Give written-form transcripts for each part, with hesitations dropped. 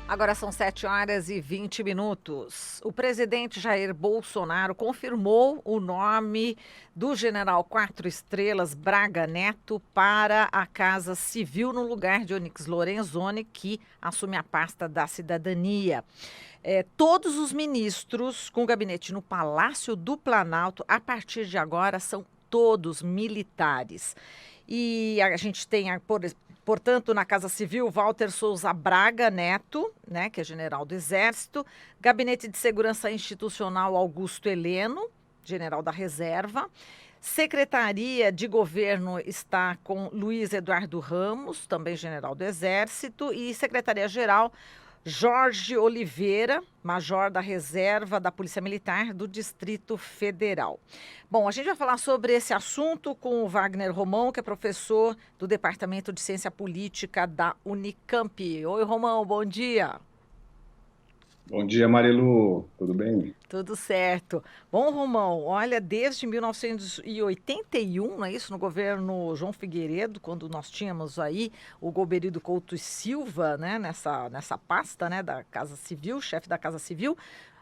Agora são 7h20. O presidente Jair Bolsonaro confirmou o nome do general 4 estrelas Braga Neto para a Casa Civil no lugar de Onyx Lorenzoni, que assume a pasta da cidadania. Todos os ministros com gabinete no Palácio do Planalto, a partir de agora, são todos militares. E a gente tem, portanto, na Casa Civil, Walter Souza Braga Neto, né, que é general do Exército, Gabinete de Segurança Institucional Augusto Heleno, general da Reserva, Secretaria de Governo está com Luiz Eduardo Ramos, também general do Exército, e Secretaria-Geral Jorge Oliveira, major da Reserva da Polícia Militar do Distrito Federal. Bom, a gente vai falar sobre esse assunto com o Wagner Romão, que é professor do Departamento de Ciência Política da Unicamp. Oi, Romão, bom dia. Bom dia, Marilu. Tudo bem? Tudo certo. Bom, Romão, olha, desde 1981, não é isso, no governo João Figueiredo, quando nós tínhamos aí o Golbery Couto e Silva, né, nessa pasta, né, da Casa Civil, chefe da Casa Civil,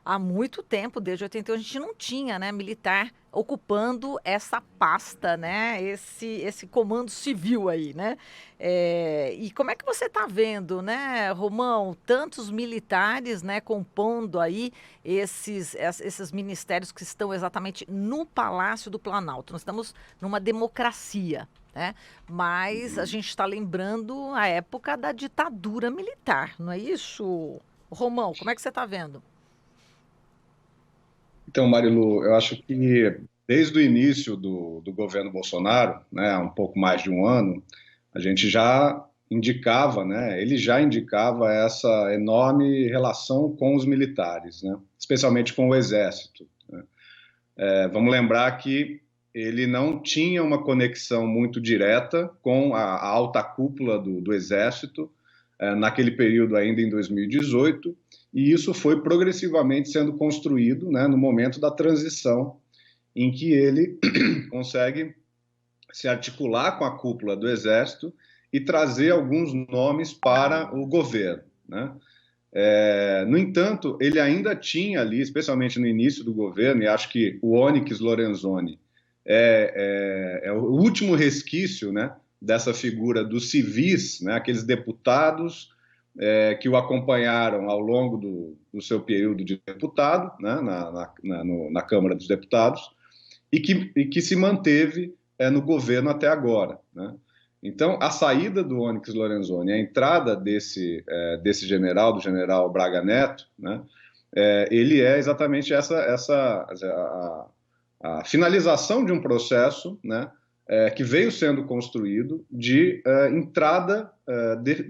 há muito tempo, desde 81, a gente não tinha, né, militar ocupando essa pasta, né, esse comando civil aí, né? E como é que você está vendo, né, Romão, tantos militares, né, compondo aí esses ministérios que estão exatamente no Palácio do Planalto? Nós estamos numa democracia, né? Mas a gente está lembrando a época da ditadura militar, não é isso, Romão? Como é que você está vendo? Então, Marilu, eu acho que desde o início do governo Bolsonaro, né, há um pouco mais de um ano, a gente já indicava, né, ele já indicava essa enorme relação com os militares, né, especialmente com o Exército, né. Vamos lembrar que ele não tinha uma conexão muito direta com a alta cúpula do Exército, naquele período ainda em 2018, e isso foi progressivamente sendo construído, né, no momento da transição, em que ele consegue se articular com a cúpula do Exército e trazer alguns nomes para o governo, né? No entanto, ele ainda tinha ali, especialmente no início do governo, e acho que o Onyx Lorenzoni é o último resquício, né, dessa figura dos civis, né, aqueles deputados que o acompanharam ao longo do seu período de deputado, né, na Câmara dos Deputados, e que se manteve no governo até agora, né? Então, a saída do Onyx Lorenzoni, a entrada desse general, do general Braga Neto, né, ele é exatamente a finalização de um processo, né, que veio sendo construído de entrada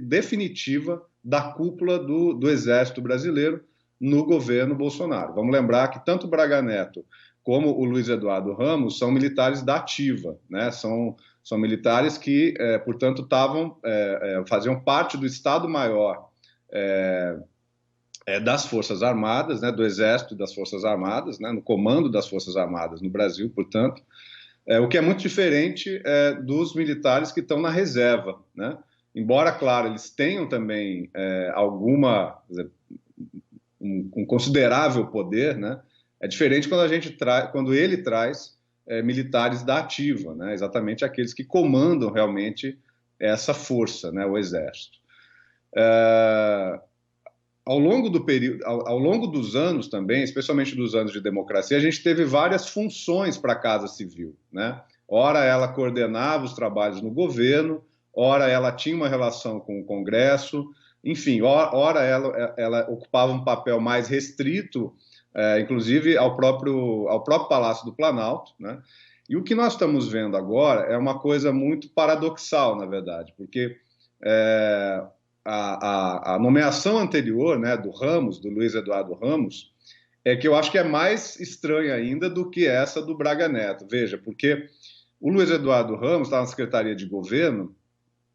definitiva da cúpula do Exército Brasileiro no governo Bolsonaro. Vamos lembrar que tanto Braga Neto como o Luiz Eduardo Ramos são militares da ativa, né? São militares que, portanto, faziam parte do Estado-Maior das Forças Armadas, né? Do Exército e das Forças Armadas, né? No comando das Forças Armadas no Brasil, portanto, o que é muito diferente dos militares que estão na reserva, né? Embora, claro, eles tenham também um considerável poder, né? É diferente quando ele traz militares da ativa, né? Exatamente aqueles que comandam realmente essa força, né? O Exército. Ao longo do período, ao longo dos anos também, especialmente dos anos de democracia, a gente teve várias funções para a Casa Civil, né? Ora ela coordenava os trabalhos no governo, ora ela tinha uma relação com o Congresso, enfim, ora ela ocupava um papel mais restrito, inclusive ao próprio Palácio do Planalto, né? E o que nós estamos vendo agora é uma coisa muito paradoxal, na verdade, porque a nomeação anterior, né, do Luiz Eduardo Ramos, que eu acho que é mais estranha ainda do que essa do Braga Neto. Veja, porque o Luiz Eduardo Ramos está na Secretaria de Governo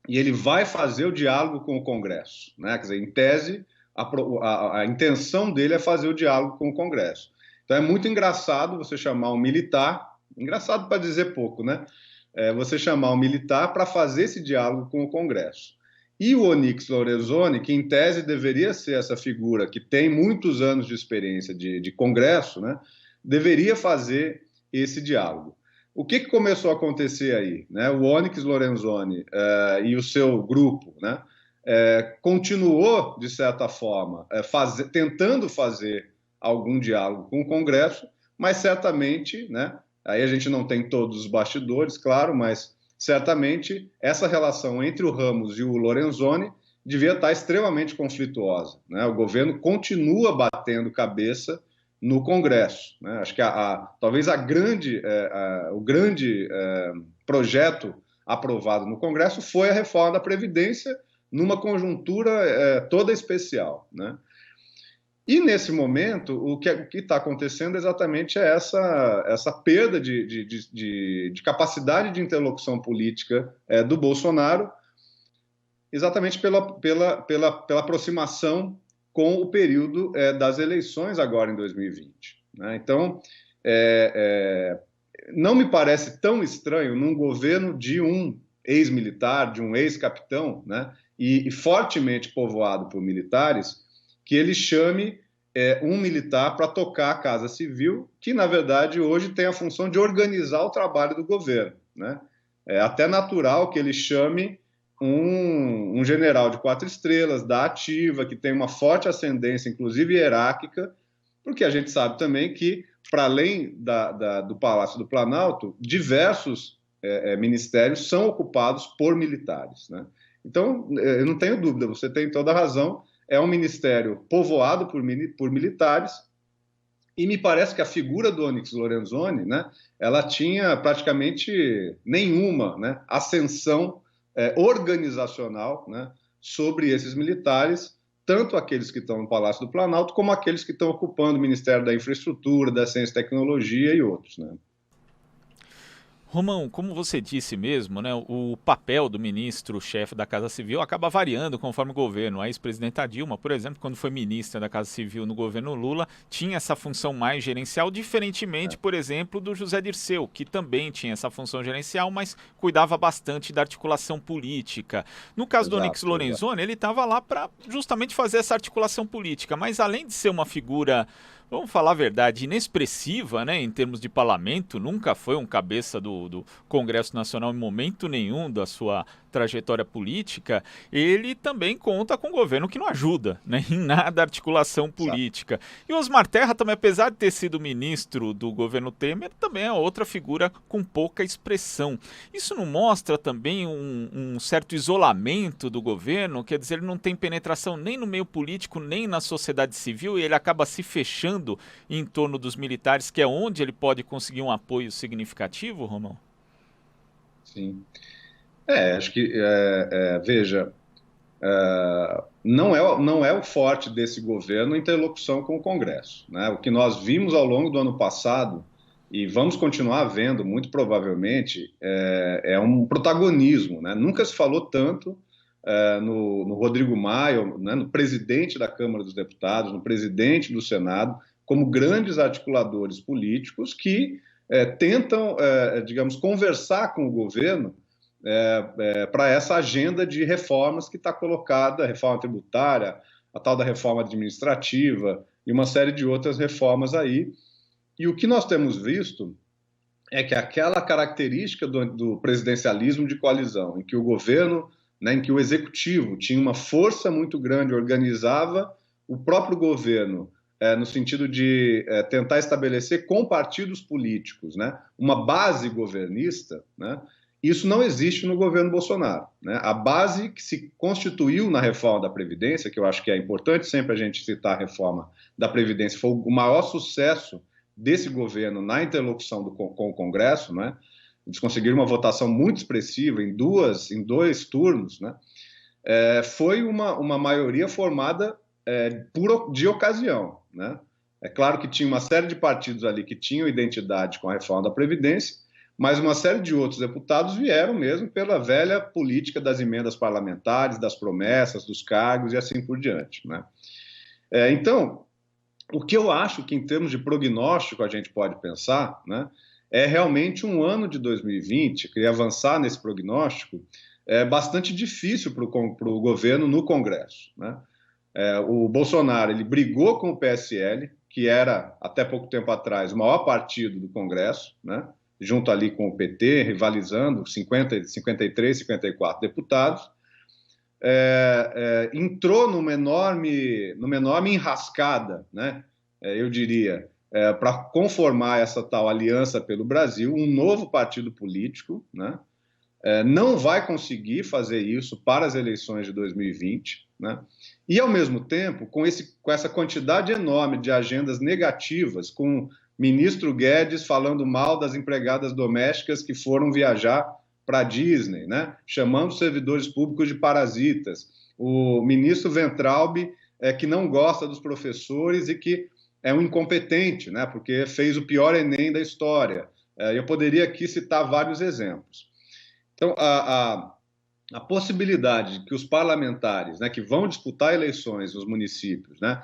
e ele vai fazer o diálogo com o Congresso, né? Quer dizer, em tese, a intenção dele é fazer o diálogo com o Congresso. Então é muito engraçado você chamar um militar, engraçado para dizer pouco, né? Você chamar um militar para fazer esse diálogo com o Congresso. E o Onyx Lorenzoni, que em tese deveria ser essa figura que tem muitos anos de experiência de Congresso, né, deveria fazer esse diálogo. O que começou a acontecer aí? Né? O Onyx Lorenzoni e o seu grupo, né, continuou, de certa forma, tentando fazer algum diálogo com o Congresso, mas certamente, né, aí a gente não tem todos os bastidores, claro, mas certamente essa relação entre o Ramos e o Lorenzoni devia estar extremamente conflituosa, né? O governo continua batendo cabeça no Congresso, né? Acho que talvez o grande projeto aprovado no Congresso foi a reforma da Previdência numa conjuntura toda especial, né? E, nesse momento, o que está acontecendo exatamente é essa perda de capacidade de interlocução política do Bolsonaro, exatamente pela aproximação com o período das eleições agora em 2020. Né? Então, não me parece tão estranho num governo de um ex-militar, de um ex-capitão, né? e fortemente povoado por militares, que ele chame um militar para tocar a Casa Civil, que, na verdade, hoje tem a função de organizar o trabalho do governo. Né? É até natural que ele chame um general de 4 estrelas, da ativa, que tem uma forte ascendência, inclusive hierárquica, porque a gente sabe também que, para além do Palácio do Planalto, diversos ministérios são ocupados por militares. Né? Então, eu não tenho dúvida, você tem toda a razão, é um ministério povoado por militares, e me parece que a figura do Onyx Lorenzoni, né, ela tinha praticamente nenhuma, né, ascensão organizacional, né, sobre esses militares, tanto aqueles que estão no Palácio do Planalto, como aqueles que estão ocupando o Ministério da Infraestrutura, da Ciência e Tecnologia e outros. Né? Romão, como você disse mesmo, né, o papel do ministro-chefe da Casa Civil acaba variando conforme o governo. A ex-presidenta Dilma, por exemplo, quando foi ministra da Casa Civil no governo Lula, tinha essa função mais gerencial, diferentemente, por exemplo, do José Dirceu, que também tinha essa função gerencial, mas cuidava bastante da articulação política. No caso do Onyx Lorenzoni, ele estava lá para justamente fazer essa articulação política, mas além de ser uma figura, vamos falar a verdade, inexpressiva, né, em termos de parlamento, nunca foi um cabeça do Congresso Nacional em momento nenhum da sua trajetória política, ele também conta com um governo que não ajuda, né, em nada a articulação política. E Osmar Terra também, apesar de ter sido ministro do governo Temer, também é outra figura com pouca expressão. Isso não mostra também um certo isolamento do governo? Quer dizer, ele não tem penetração nem no meio político, nem na sociedade civil, e ele acaba se fechando em torno dos militares, que é onde ele pode conseguir um apoio significativo, Romão? Sim. Acho que, veja, não é o forte desse governo a interlocução com o Congresso. Né? O que nós vimos ao longo do ano passado, e vamos continuar vendo, muito provavelmente, é um protagonismo. Né? Nunca se falou tanto no Rodrigo Maia, né, no presidente da Câmara dos Deputados, no presidente do Senado, como grandes articuladores políticos que tentam, digamos, conversar com o governo para essa agenda de reformas que está colocada, a reforma tributária, a tal da reforma administrativa e uma série de outras reformas aí. E o que nós temos visto é que aquela característica do presidencialismo de coalizão, em que o governo, né, em que o executivo tinha uma força muito grande, organizava o próprio governo, no sentido de tentar estabelecer com partidos políticos, né, uma base governista, né, isso não existe no governo Bolsonaro. Né? A base que se constituiu na reforma da Previdência, que eu acho que é importante sempre a gente citar a reforma da Previdência, foi o maior sucesso desse governo na interlocução com o Congresso, né? Eles conseguiram uma votação muito expressiva em dois turnos, né? Foi uma maioria formada de ocasião. Né? É claro que tinha uma série de partidos ali que tinham identidade com a reforma da Previdência, mas uma série de outros deputados vieram mesmo pela velha política das emendas parlamentares, das promessas, dos cargos e assim por diante. Né? Então, o que eu acho que em termos de prognóstico a gente pode pensar, né, é realmente um ano de 2020, queria avançar nesse prognóstico, bastante difícil para o governo no Congresso, né? O Bolsonaro ele brigou com o PSL, que era, até pouco tempo atrás, o maior partido do Congresso, né? Junto ali com o PT, rivalizando, 53, 54 deputados. Entrou numa enorme enrascada, né? Eu diria, para conformar essa tal Aliança pelo Brasil, um novo partido político, né? Não vai conseguir fazer isso para as eleições de 2020, né? E, ao mesmo tempo, com essa quantidade enorme de agendas negativas, com o ministro Guedes falando mal das empregadas domésticas que foram viajar para a Disney, né? Chamando os servidores públicos de parasitas, o ministro Weintraub, que não gosta dos professores e que é um incompetente, né? Porque fez o pior Enem da história. Eu poderia aqui citar vários exemplos. Então, a possibilidade de que os parlamentares, né, que vão disputar eleições nos municípios, né,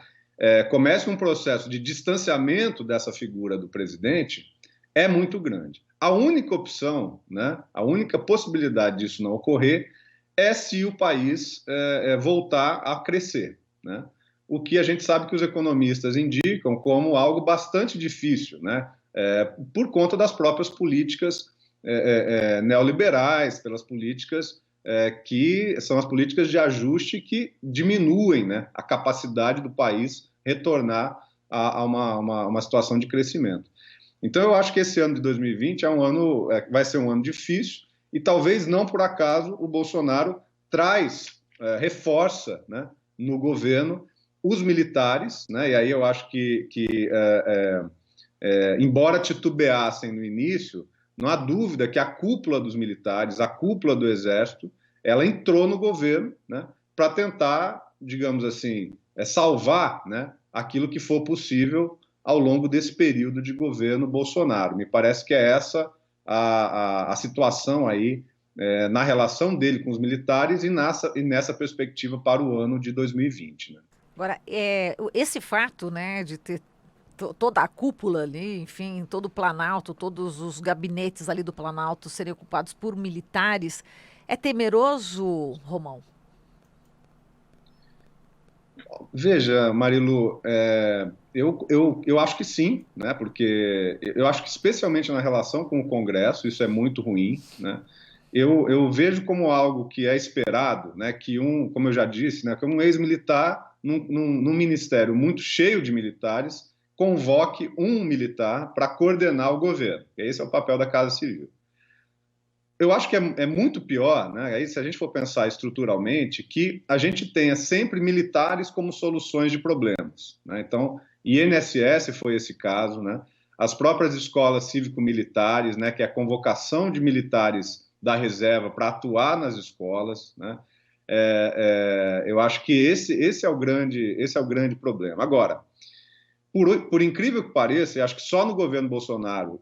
comecem um processo de distanciamento dessa figura do presidente é muito grande. A única opção, né, a única possibilidade disso não ocorrer é se o país voltar a crescer, né? O que a gente sabe que os economistas indicam como algo bastante difícil, né, por conta das próprias políticas neoliberais, pelas políticas que são as políticas de ajuste que diminuem, né, a capacidade do país retornar a uma situação de crescimento. Então, eu acho que esse ano de 2020 vai ser um ano difícil e talvez não por acaso o Bolsonaro reforça, né, no governo os militares, né, e aí eu acho que embora titubeassem no início, não há dúvida que a cúpula dos militares, a cúpula do Exército, ela entrou no governo, né, para tentar, digamos assim, salvar, né, aquilo que for possível ao longo desse período de governo Bolsonaro. Me parece que é essa a situação aí na relação dele com os militares e nessa perspectiva para o ano de 2020. Né? Agora, esse fato, né, de ter toda a cúpula ali, enfim, todo o Planalto, todos os gabinetes ali do Planalto serem ocupados por militares, é temeroso, Romão? Veja, Marilu, eu acho que sim, né? Porque eu acho que especialmente na relação com o Congresso isso é muito ruim, né? Eu vejo como algo que é esperado, né? Que como eu já disse, né? Que um ex-militar num ministério muito cheio de militares convoque um militar para coordenar o governo. Esse é o papel da Casa Civil. Eu acho que é muito pior, né? Aí, se a gente for pensar estruturalmente, que a gente tenha sempre militares como soluções de problemas, né? Então, INSS foi esse caso, né? As próprias escolas cívico-militares, né? Que é a convocação de militares da reserva para atuar nas escolas, né? Eu acho que esse é o grande problema. Agora, por incrível que pareça, eu acho que só no governo Bolsonaro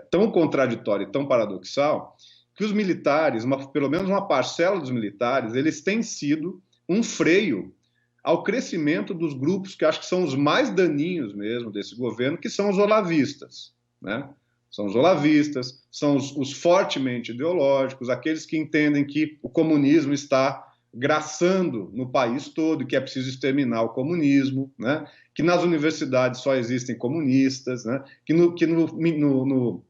tão contraditório e tão paradoxal que os militares, pelo menos uma parcela dos militares, eles têm sido um freio ao crescimento dos grupos que acho que são os mais daninhos mesmo desse governo, que são os olavistas, né? São os olavistas, são os fortemente ideológicos, aqueles que entendem que o comunismo está graçando no país todo, que é preciso exterminar o comunismo, né? Que nas universidades só existem comunistas, né? Que no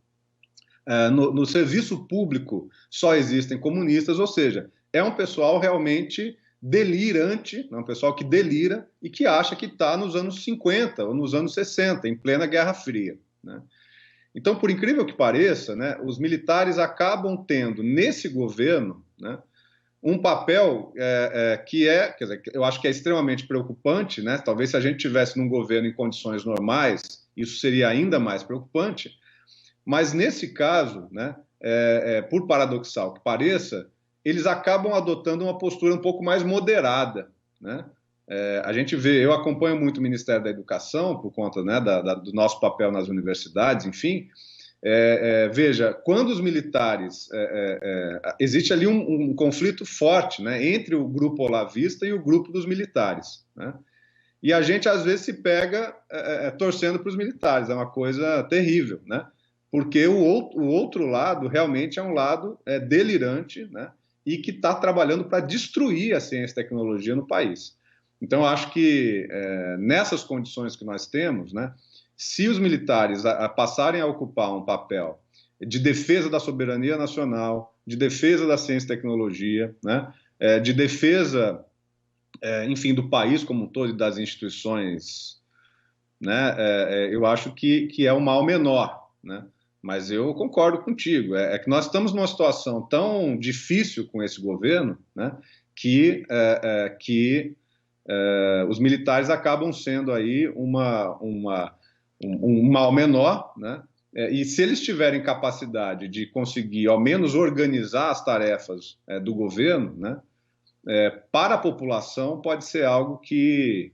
serviço público só existem comunistas, ou seja, é um pessoal realmente delirante, é um pessoal que delira e que acha que está nos anos 50 ou nos anos 60, em plena Guerra Fria, né? Então, por incrível que pareça, né, os militares acabam tendo, nesse governo, né, um papel quer dizer, eu acho que é extremamente preocupante, né? Talvez se a gente tivesse num governo em condições normais, isso seria ainda mais preocupante, mas nesse caso, né, por paradoxal que pareça, eles acabam adotando uma postura um pouco mais moderada, né? A gente vê, eu acompanho muito o Ministério da Educação por conta, né, do nosso papel nas universidades, enfim. Veja, quando os militares... existe ali um conflito forte, né, entre o grupo olavista e o grupo dos militares, né? E a gente, às vezes, se pega torcendo para os militares, é uma coisa terrível, né? porque o outro lado realmente é um lado delirante, né? E que está trabalhando para destruir a ciência e tecnologia no país. Então, acho que nessas condições que nós temos, né, se os militares passarem a ocupar um papel de defesa da soberania nacional, de defesa da ciência e tecnologia, né, de defesa, enfim, do país como um todo e das instituições, né, eu acho que é um mal menor, né? Mas eu concordo contigo, que nós estamos numa situação tão difícil com esse governo, né, que os militares acabam sendo aí um mal menor, né? E se eles tiverem capacidade de conseguir, ao menos, organizar as tarefas do governo, né, para a população, pode ser algo que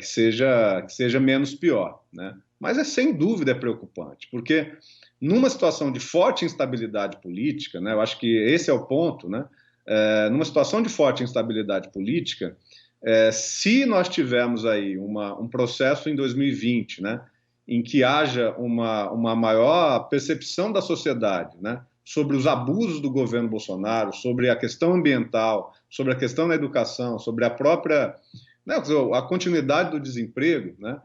seja menos pior, né? Mas sem dúvida preocupante, porque numa situação de forte instabilidade política, né, eu acho que esse é o ponto, né? Numa situação de forte instabilidade política, se nós tivermos aí um processo em 2020, né, em que haja uma maior percepção da sociedade, né, sobre os abusos do governo Bolsonaro, sobre a questão ambiental, sobre a questão da educação, sobre a própria, né, a continuidade do desemprego, né,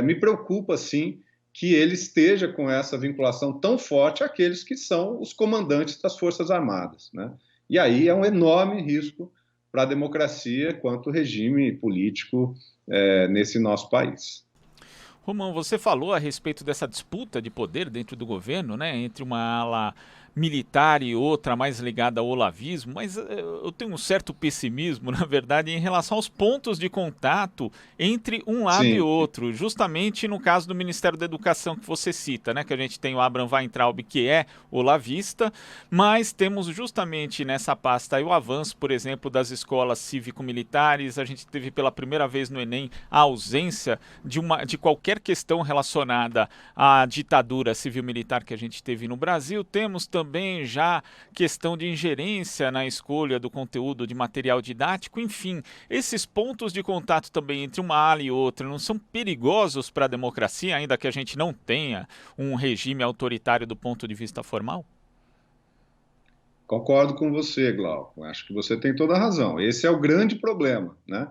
me preocupa, sim, que ele esteja com essa vinculação tão forte àqueles que são os comandantes das Forças Armadas, né? E aí é um enorme risco para a democracia quanto regime político nesse nosso país. Romão, você falou a respeito dessa disputa de poder dentro do governo, né, entre uma ala militar e outra mais ligada ao olavismo, mas eu tenho um certo pessimismo, na verdade, em relação aos pontos de contato entre um lado e Sim. outro, justamente no caso do Ministério da Educação que você cita, né, que a gente tem o Abraham Weintraub, que é olavista, mas temos justamente nessa pasta aí o avanço, por exemplo, das escolas cívico-militares. A gente teve pela primeira vez no Enem a ausência de qualquer questão relacionada à ditadura civil-militar que a gente teve no Brasil. Temos também já questão de ingerência na escolha do conteúdo de material didático. Enfim, esses pontos de contato também entre uma ala e outra não são perigosos para a democracia, ainda que a gente não tenha um regime autoritário do ponto de vista formal? Concordo com você, Glauco. Acho que você tem toda a razão. Esse é o grande problema, né?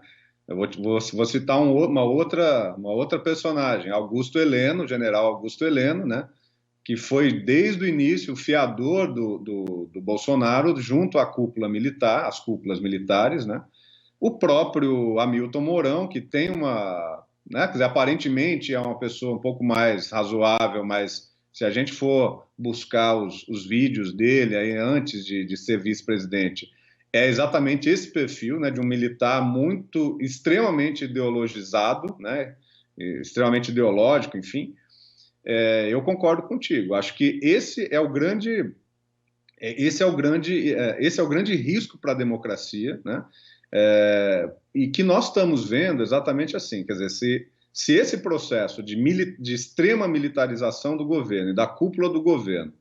Eu vou citar uma outra personagem, Augusto Heleno, general Augusto Heleno, né? Que foi desde o início o fiador do Bolsonaro junto à cúpula militar, as cúpulas militares, né? O próprio Hamilton Mourão, que tem né, quer dizer, aparentemente é uma pessoa um pouco mais razoável, mas se a gente for buscar os vídeos dele aí antes de ser vice-presidente, é exatamente esse perfil, né, de um militar extremamente ideologizado, né, extremamente ideológico, enfim. Eu concordo contigo. Acho que esse é o grande risco para a democracia, né? E que nós estamos vendo exatamente assim, quer dizer, se esse processo de extrema militarização do governo e da cúpula do governo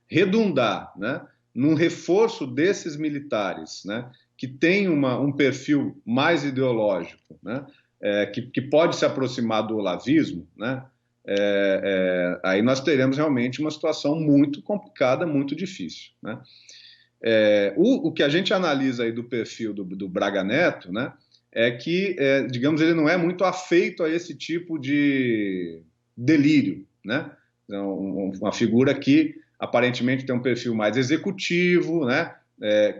redundar, né, num reforço desses militares, né, que tem um perfil mais ideológico, né, que pode se aproximar do olavismo, né, aí nós teremos realmente uma situação muito complicada, muito difícil, né? O que a gente analisa aí do perfil do Braga Neto, né, é que, digamos, ele não é muito afeito a esse tipo de delírio, né? Então, uma figura que aparentemente tem um perfil mais executivo, né,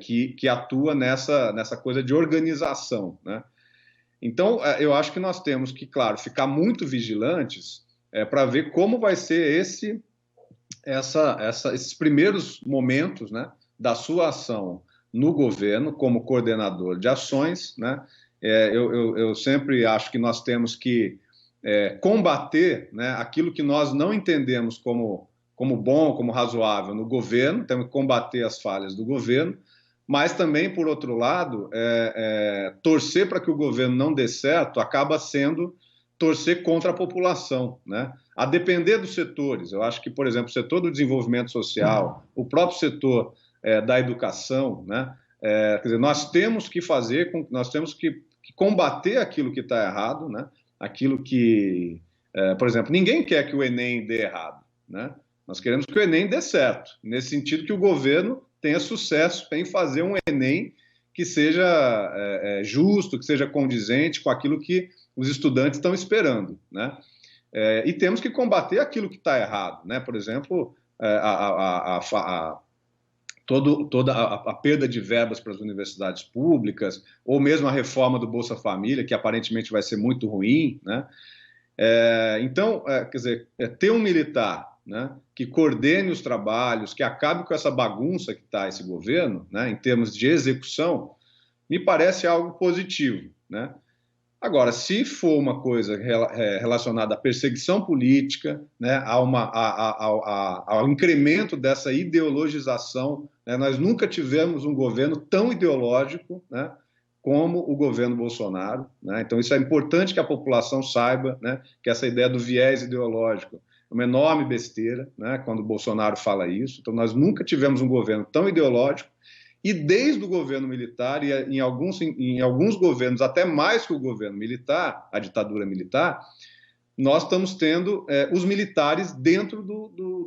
que atua nessa coisa de organização, né? Então, eu acho que nós temos que, claro, ficar muito vigilantes para ver como vai ser esses primeiros momentos, né, da sua ação no governo como coordenador de ações, né? Eu sempre acho que nós temos que combater, né, aquilo que nós não entendemos como bom, como razoável no governo, temos que combater as falhas do governo, mas também, por outro lado, torcer para que o governo não dê certo acaba sendo torcer contra a população, né? A depender dos setores. Eu acho que, por exemplo, o setor do desenvolvimento social, o próprio setor da educação, né? Quer dizer, nós temos que combater aquilo que está errado, né? Aquilo que, por exemplo, ninguém quer que o Enem dê errado, né? Nós queremos que o Enem dê certo, nesse sentido que o governo tenha sucesso em fazer um Enem que seja justo, que seja condizente com aquilo que os estudantes estão esperando, né? E temos que combater aquilo que está errado, né? Por exemplo, toda a perda de verbas para as universidades públicas, ou mesmo a reforma do Bolsa Família, que aparentemente vai ser muito ruim, né? Então, quer dizer, ter um militar, né, que coordene os trabalhos, que acabe com essa bagunça que está esse governo, né, em termos de execução, me parece algo positivo, né? Agora, se for uma coisa relacionada à perseguição política, né, ao incremento dessa ideologização, né, nós nunca tivemos um governo tão ideológico, né, como o governo Bolsonaro, né? Então, isso é importante que a população saiba, né, que essa ideia do viés ideológico é uma enorme besteira, né, quando o Bolsonaro fala isso. Então, nós nunca tivemos um governo tão ideológico. E desde o governo militar, e em alguns governos, até mais que o governo militar, a ditadura militar, nós estamos tendo os militares dentro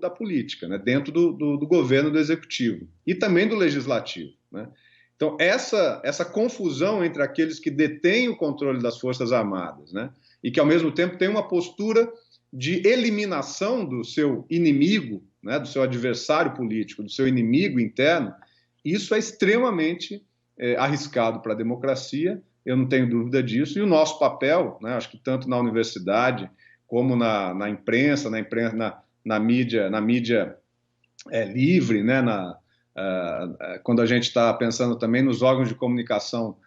da política, né? Dentro do governo, do executivo e também do legislativo, né? Então, essa confusão entre aqueles que detêm o controle das Forças Armadas, né, e que, ao mesmo tempo, têm uma postura de eliminação do seu inimigo, né, do seu adversário político, do seu inimigo interno, isso é extremamente arriscado para a democracia, eu não tenho dúvida disso, e o nosso papel, né, acho que tanto na universidade como na imprensa, na mídia livre, né, quando a gente está pensando também nos órgãos de comunicação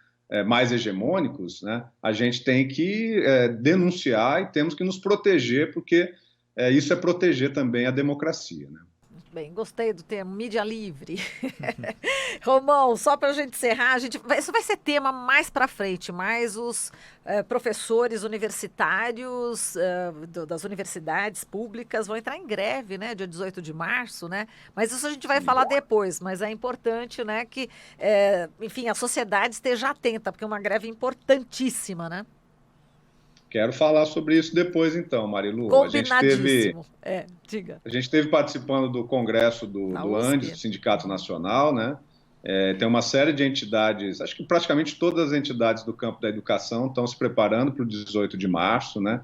mais hegemônicos, né, a gente tem que denunciar e temos que nos proteger, porque isso é proteger também a democracia, né? Bem, gostei do termo, mídia livre. Romão, só para a gente encerrar, isso vai ser tema mais para frente, mais os professores universitários das universidades públicas vão entrar em greve, né, dia 18 de março, né? Mas isso a gente vai falar depois, mas é importante, né, que, enfim, a sociedade esteja atenta, porque é uma greve importantíssima, né? Quero falar sobre isso depois, então, Marilu. Combinadíssimo. Diga. A gente esteve participando do congresso do ANDES, do Sindicato Nacional, né? Tem uma série de entidades, acho que praticamente todas as entidades do campo da educação estão se preparando para o 18 de março, né?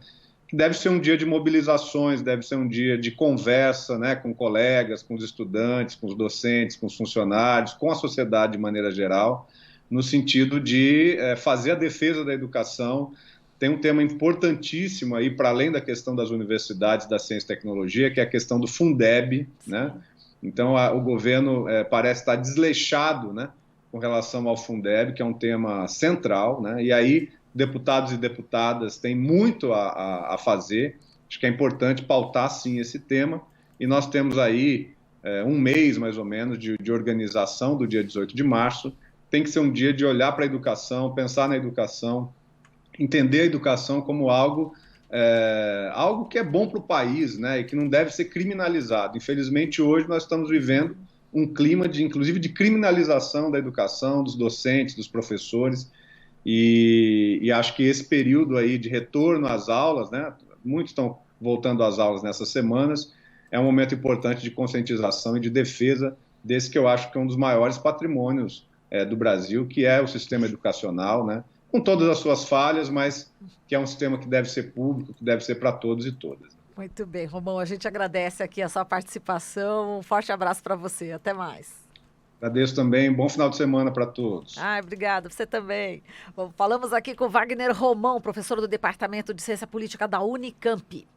Que deve ser um dia de mobilizações, deve ser um dia de conversa, né, com colegas, com os estudantes, com os docentes, com os funcionários, com a sociedade de maneira geral, no sentido de fazer a defesa da educação. Tem um tema importantíssimo aí, para além da questão das universidades, da ciência e tecnologia, que é a questão do Fundeb, né? Então, o governo parece estar desleixado, né, com relação ao Fundeb, que é um tema central, né? E aí, deputados e deputadas têm muito a fazer. Acho que é importante pautar, sim, esse tema. E nós temos aí um mês, mais ou menos, de organização do dia 18 de março. Tem que ser um dia de olhar para a educação, pensar na educação, entender a educação como algo que é bom para o país, né, e que não deve ser criminalizado. Infelizmente, hoje nós estamos vivendo um clima, inclusive, de criminalização da educação, dos docentes, dos professores, e acho que esse período aí de retorno às aulas, né, muitos estão voltando às aulas nessas semanas, é um momento importante de conscientização e de defesa desse que eu acho que é um dos maiores patrimônios do Brasil, que é o sistema educacional, né, com todas as suas falhas, mas que é um sistema que deve ser público, que deve ser para todos e todas. Muito bem, Romão, a gente agradece aqui a sua participação, um forte abraço para você, até mais. Agradeço também, bom final de semana para todos. Obrigada, você também. Bom, falamos aqui com Wagner Romão, professor do Departamento de Ciência Política da Unicamp.